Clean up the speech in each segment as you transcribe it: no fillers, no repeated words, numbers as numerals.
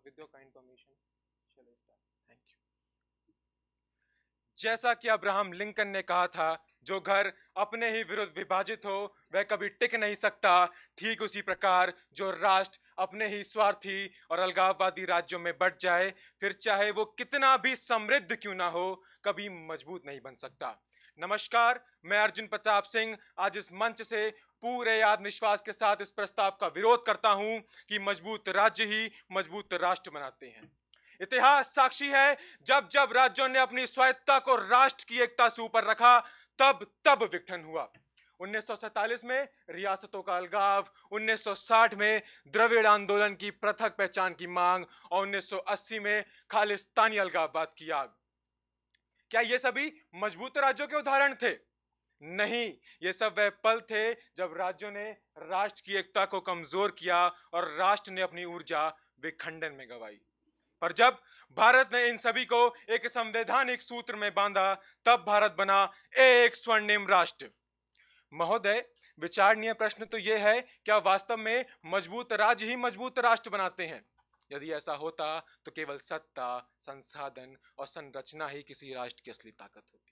with your kind permission, shall I start? Thank you. जैसा कि Abraham Lincoln ने कहा था, जो घर अपने ही विरुद्ध विभाजित हो वह कभी टिक नहीं सकता। ठीक उसी प्रकार जो राष्ट्र अपने ही स्वार्थी और अलगाववादी राज्यों में बट जाए, फिर चाहे वो कितना भी समृद्ध क्यों ना हो, कभी मजबूत नहीं बन सकता। नमस्कार, मैं अर्जुन प्रताप सिंह आज इस मंच से पूरे आत्मविश्वास के साथ इस प्रस्ताव का विरोध करता हूं कि मजबूत राज्य ही मजबूत राष्ट्र बनाते हैं। इतिहास साक्षी है, जब जब राज्यों ने अपनी स्वायत्तता को राष्ट्र की एकता से ऊपर रखा, तब तब विघटन हुआ। 1947 में रियासतों का अलगाव, 1960 में द्रविड़ आंदोलन की पृथक पहचान की मांग और 1980 में खालिस्तानी अलगाववाद की आग। क्या ये सभी मजबूत राज्यों के उदाहरण थे? नहीं, ये सब वह पल थे जब राज्यों ने राष्ट्र की एकता को कमजोर किया और राष्ट्र ने अपनी ऊर्जा विखंडन में गंवाई। पर जब भारत ने इन सभी को एक संवैधानिक सूत्र में बांधा, तब भारत बना एक स्वर्णिम राष्ट्र। महोदय, विचारणीय प्रश्न तो यह है, क्या वास्तव में मजबूत राज्य ही मजबूत राष्ट्र बनाते हैं? यदि ऐसा होता तो केवल सत्ता, संसाधन और संरचना ही किसी राष्ट्र की असली ताकत होती।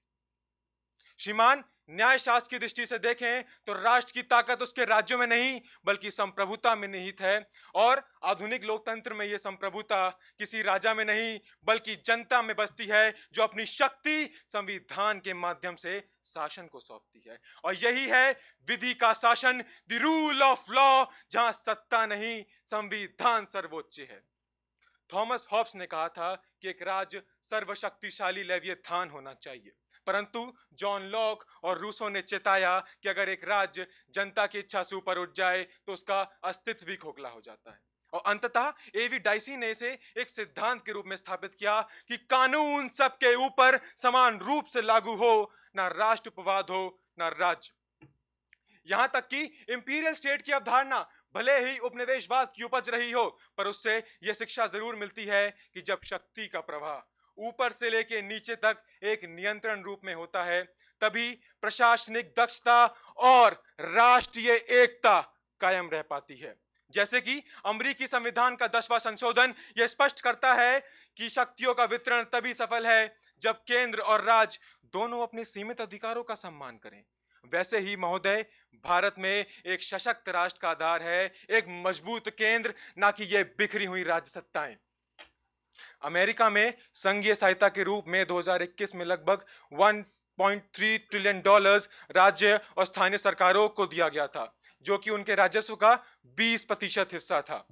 श्रीमान, न्यायशास्त्र की दृष्टि से देखें तो राष्ट्र की ताकत उसके राज्यों में नहीं बल्कि संप्रभुता में निहित है, और आधुनिक लोकतंत्र में यह संप्रभुता किसी राजा में नहीं बल्कि जनता में बसती है, जो अपनी शक्ति संविधान के माध्यम से शासन को सौंपती है। और यही है विधि का शासन, द रूल ऑफ लॉ, जहां सत्ता नहीं संविधान सर्वोच्च है। थॉमस हॉब्स ने कहा था कि एक राज्य सर्वशक्तिशाली लेवियथान होना चाहिए, परंतु जॉन लॉक और रूसो ने चेताया कि अगर एक राज्य जनता की इच्छा से ऊपर उठ जाए तो उसका अस्तित्व भी खोखला हो जाता है। और अंततः एवी डाइसी ने इसे एक सिद्धांत के रूप में स्थापित किया कि कानून सबके ऊपर समान रूप से लागू हो, ना राष्ट्र उपवाद हो ना राज्य। यहां तक कि इंपीरियल स्टेट की अवधारणा भले ही उपनिवेशवाद की उपज रही हो, पर उससे यह शिक्षा जरूर मिलती है कि जब शक्ति का प्रवाह ऊपर से लेकर नीचे तक एक नियंत्रण रूप में होता है, तभी प्रशासनिक दक्षता और राष्ट्रीय एकता कायम रह पाती है। जैसे कि अमेरिकी संविधान का 10वां संशोधन यह स्पष्ट करता है कि शक्तियों का वितरण तभी सफल है जब केंद्र और राज्य दोनों अपने सीमित अधिकारों का सम्मान करें। वैसे ही महोदय, भारत में एक सशक्त राष्ट्र का आधार है एक मजबूत केंद्र, ना कि ये बिखरी हुई राज्य सत्ताएं। अमेरिका में संघीय सहायता के रूप में 2021 में लगभग 1.3 ट्रिलियन डॉलर्स राज्य और स्थानीय सरकारों को दिया गया था, जो कि उनके राजस्व का 20% हिस्सा था।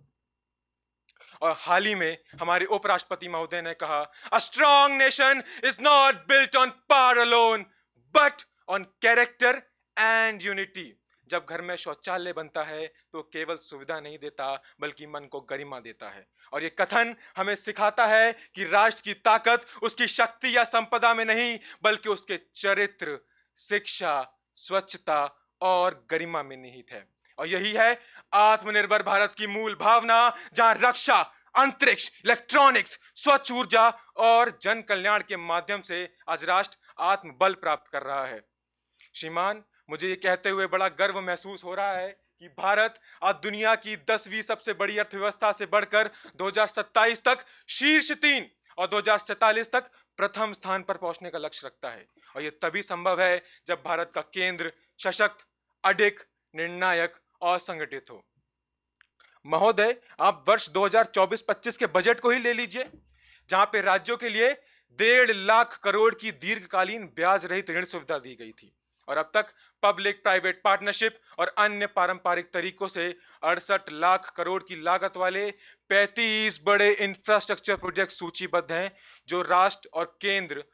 और हाल ही में हमारे उपराष्ट्रपति महोदय ने कहा, a strong nation is not built on power alone but on character and unity. जब घर में शौचालय बनता है तो केवल सुविधा नहीं देता बल्कि मन को गरिमा देता है। और ये कथन हमें सिखाता है कि राष्ट्र की ताकत उसकी शक्ति या संपदा में नहीं बल्कि उसके चरित्र, शिक्षा, स्वच्छता और गरिमा में निहित है। और यही है आत्मनिर्भर भारत की मूल भावना, जहां रक्षा, अंतरिक्ष, इलेक्ट्रॉनिक्स, स्वच्छ ऊर्जा और जन कल्याण के माध्यम से आज राष्ट्र आत्मबल प्राप्त कर रहा है। श्रीमान, मुझे ये कहते हुए बड़ा गर्व महसूस हो रहा है कि भारत आज दुनिया की 10वीं सबसे बड़ी अर्थव्यवस्था से बढ़कर 2027 तक शीर्ष 3 और 2047 तक प्रथम स्थान पर पहुंचने का लक्ष्य रखता है। और यह तभी संभव है जब भारत का केंद्र सशक्त, अडिग, निर्णायक और संगठित हो। महोदय, आप वर्ष 2024-25 के बजट को ही ले लीजिए, जहां पे राज्यों के लिए 1.5 लाख करोड़ की दीर्घकालीन ब्याज रहित ऋण सुविधा दी गई थी, और अब तक पब्लिक प्राइवेट पार्टनरशिप और अन्य पारंपरिक तरीकों से 68 लाख करोड़ की लागत वाले 35 बड़े इंफ्रास्ट्रक्चर प्रोजेक्ट सूचीबद्ध हैं, जो राष्ट्र और केंद्र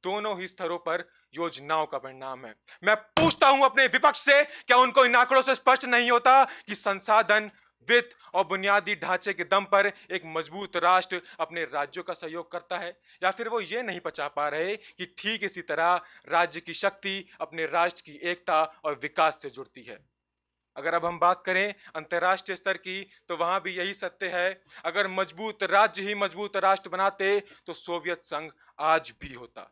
दोनों ही स्तरों पर योजनाओं का परिणाम है। मैं पूछता हूं अपने विपक्ष से, क्या उनको इन आंकड़ों से स्पष्ट नहीं होता कि संसाधन, वित्त और बुनियादी ढांचे के दम पर एक मजबूत राष्ट्र अपने राज्यों का सहयोग करता है? या फिर वो ये नहीं पचा पा रहे कि ठीक इसी तरह राज्य की शक्ति अपने राष्ट्र की एकता और विकास से जुड़ती है? अगर अब हम बात करें अंतर्राष्ट्रीय स्तर की, तो वहां भी यही सत्य है। अगर मजबूत राज्य ही मजबूत राष्ट्र बनाते तो सोवियत संघ आज भी होता,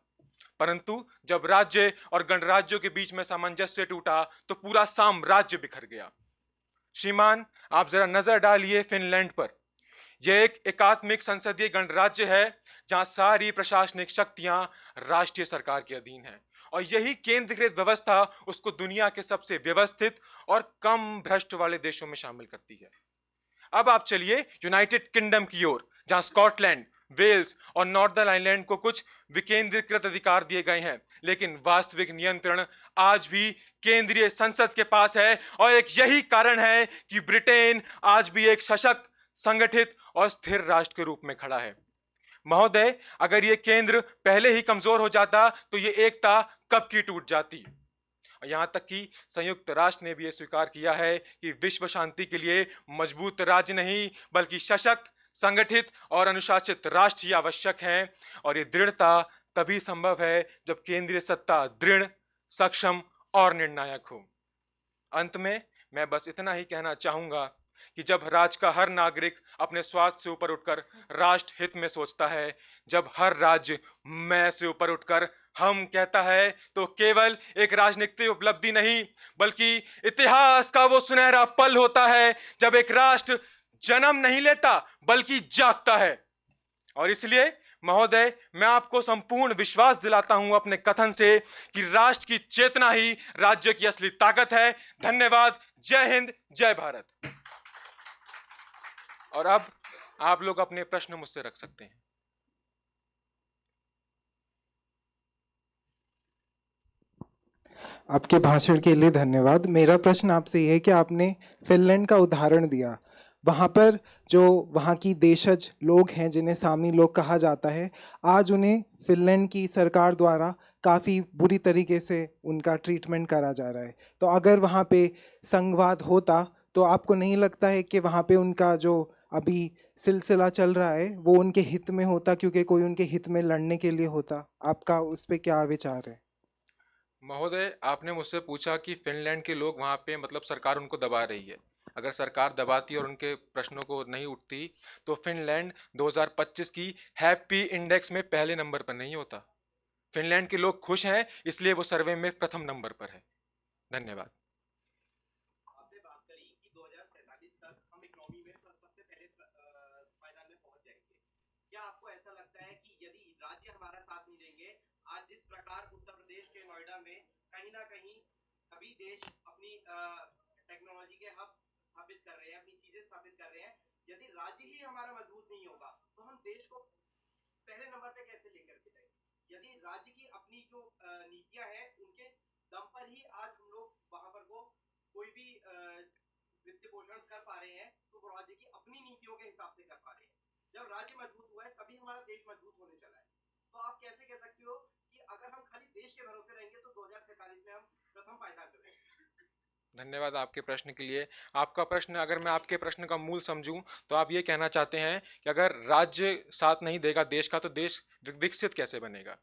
परंतु जब राज्य और गणराज्यों के बीच में सामंजस्य टूटा तो पूरा साम्राज्य बिखर गया। श्रीमान, आप जरा नजर डालिए फिनलैंड पर। यह एक एकात्मिक संसदीय गणराज्य है जहां सारी प्रशासनिक शक्तियां राष्ट्रीय सरकार के अधीन है, और यही केंद्रीकृत व्यवस्था उसको दुनिया के सबसे व्यवस्थित और कम भ्रष्ट वाले देशों में शामिल करती है। अब आप चलिए यूनाइटेड किंगडम की ओर, जहां स्कॉटलैंड, वेल्स और नॉर्दर्न आयरलैंड को कुछ विकेंद्रीकृत अधिकार दिए गए हैं, लेकिन वास्तविक नियंत्रण आज भी केंद्रीय संसद के पास है। और एक यही कारण है कि ब्रिटेन आज भी एक सशक्त, संगठित और स्थिर राष्ट्र के रूप में खड़ा है। महोदय, अगर ये केंद्र पहले ही कमजोर हो जाता तो ये एकता कब की टूट जाती। यहां तक कि संयुक्त राष्ट्र ने भी यह स्वीकार किया है कि विश्व शांति के लिए मजबूत राज्य नहीं बल्कि सशक्त, संगठित और अनुशासित राष्ट्र ही आवश्यक है। और ये दृढ़ता तभी संभव है जब केंद्रीय सत्ता दृढ़, सक्षम और निर्णायक हो। अंत में मैं बस इतना ही कहना चाहूंगा कि जब राज्य का हर नागरिक अपने स्वार्थ से ऊपर उठकर राष्ट्र हित में सोचता है, जब हर राज्य मैं से ऊपर उठकर हम कहता है, तो केवल एक राजनीतिक उपलब्धि नहीं बल्कि इतिहास का वो सुनहरा पल होता है जब एक राष्ट्र जन्म नहीं लेता बल्कि जागता है। और इसलिए महोदय, मैं आपको संपूर्ण विश्वास दिलाता हूं अपने कथन से कि राष्ट्र की चेतना ही राज्य की असली ताकत है। धन्यवाद। जय हिंद, जय भारत। और अब आप लोग अपने प्रश्न मुझसे रख सकते हैं। आपके भाषण के लिए धन्यवाद। मेरा प्रश्न आपसे यह है कि आपने फिनलैंड का उदाहरण दिया, वहाँ पर जो वहाँ की देशज लोग हैं जिन्हें सामी लोग कहा जाता है, आज उन्हें फिनलैंड की सरकार द्वारा काफ़ी बुरी तरीके से उनका ट्रीटमेंट करा जा रहा है। तो अगर वहाँ पे संघवाद होता तो आपको नहीं लगता है कि वहाँ पे उनका जो अभी सिलसिला चल रहा है वो उनके हित में होता, क्योंकि कोई उनके हित में लड़ने के लिए होता? आपका उस पर क्या विचार है? महोदय, आपने मुझसे पूछा कि फिनलैंड के लोग वहाँ पे मतलब सरकार उनको दबा रही है। अगर सरकार दबाती और उनके प्रश्नों को नहीं उठती तो फिनलैंड 2025 की हैप्पी इंडेक्स में पहले नंबर पर नहीं होता। फिनलैंड के लोग खुश हैं, इसलिए वो सर्वे में प्रथम नंबर पर है। धन्यवाद। आपने बात करी कि 2047 तक हम इकोनॉमी में सबसे पहले पायदान में पहुंच जाएंगे। क्या आपको ऐसा लगता है कि यदि राज्य हमारा साथ नहीं देंगे, आज जिस प्रकार उत्तर प्रदेश के नोएडा में कहीं ना कहीं सभी देश अपनी टेक्नोलॉजी के हब स्थापित कर रहे हैं, अपनी चीजें स्थापित कर रहे हैं, यदि राज्य ही हमारा मजबूत नहीं होगा तो हम देश को पहले नंबर पे कैसे लेकर के जाएंगे? यदि राज्य की अपनी जो नीतियां हैं उनके दम पर ही आज हम लोग वहां पर वो कोई भी वित्त पोषण कर पा रहे हैं, तो वो राज्य की अपनी नीतियों के हिसाब से कर पा रहे हैं। जब राज्य मजबूत हुआ है तभी हमारा देश मजबूत होने चला है। तो आप कैसे कह सकते हो कि अगर हम खाली देश के भरोसे रहेंगे तो 2047 में हम प्रथम पायदान करेंगे? धन्यवाद आपके प्रश्न के लिए। आपका प्रश्न, अगर मैं आपके प्रश्न का मूल समझूं तो आप ये कहना चाहते हैं कि अगर राज्य साथ नहीं देगा देश का तो देश विकसित कैसे बनेगा।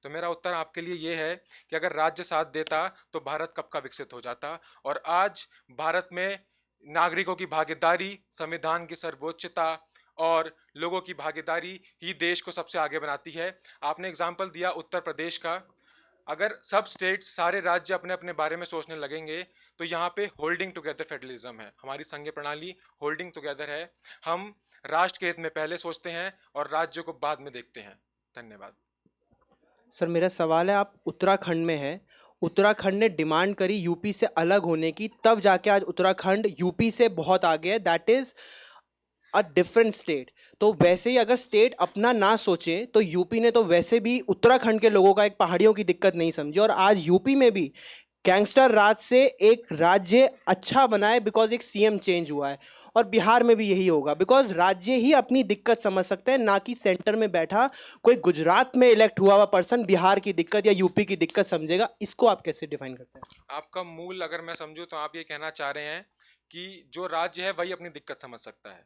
तो मेरा उत्तर आपके लिए ये है कि अगर राज्य साथ देता तो भारत कब का विकसित हो जाता। और आज भारत में नागरिकों की भागीदारी, संविधान की सर्वोच्चता और लोगों की भागीदारी ही देश को सबसे आगे बनाती है। आपने एग्जाम्पल दिया उत्तर प्रदेश का। अगर सब स्टेट, सारे राज्य अपने अपने बारे में सोचने लगेंगे तो यहाँ पे होल्डिंग टुगेदर फेडरलिज्म है। हमारी संघीय प्रणाली होल्डिंग टुगेदर है। हम राष्ट्र के हित में पहले सोचते हैं और राज्यों को बाद में देखते हैं। धन्यवाद। सर, मेरा सवाल है, आप उत्तराखंड में हैं, उत्तराखंड ने डिमांड करी यूपी से अलग होने की, तब जाके आज उत्तराखंड यूपी से बहुत आगे है। That is a different state. तो वैसे ही अगर स्टेट अपना ना सोचे तो यूपी ने तो वैसे भी उत्तराखंड के लोगों का एक पहाड़ियों की दिक्कत नहीं समझी, और आज यूपी में भी गैंगस्टर राज से एक राज्य अच्छा बना है बिकॉज एक सीएम चेंज हुआ है। और बिहार में भी यही होगा बिकॉज राज्य ही अपनी दिक्कत समझ सकते हैं, ना कि सेंटर में बैठा कोई गुजरात में इलेक्ट हुआ हुआ पर्सन बिहार की दिक्कत या यूपी की दिक्कत समझेगा। इसको आप कैसे डिफाइन करते हैं? आपका मूल अगर मैं समझूं तो आप ये कहना चाह रहे हैं कि जो राज्य है वही अपनी दिक्कत समझ सकता है,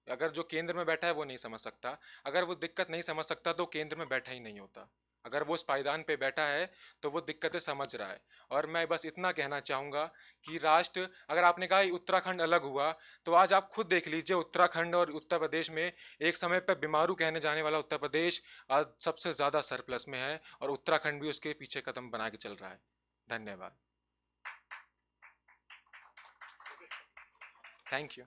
अगर जो केंद्र में बैठा है वो नहीं समझ सकता। अगर वो दिक्कत नहीं समझ सकता तो केंद्र में बैठा ही नहीं होता। अगर वो उस पायदान पे बैठा है तो वो दिक्कतें समझ रहा है। और मैं बस इतना कहना चाहूँगा कि राष्ट्र, अगर आपने कहा उत्तराखंड अलग हुआ, तो आज आप खुद देख लीजिए उत्तराखंड और उत्तर प्रदेश में, एक समय पर बीमारू कहने जाने वाला उत्तर प्रदेश आज सबसे ज़्यादा सरप्लस में है और उत्तराखंड भी उसके पीछे कदम बना के चल रहा है। धन्यवाद। Thank you.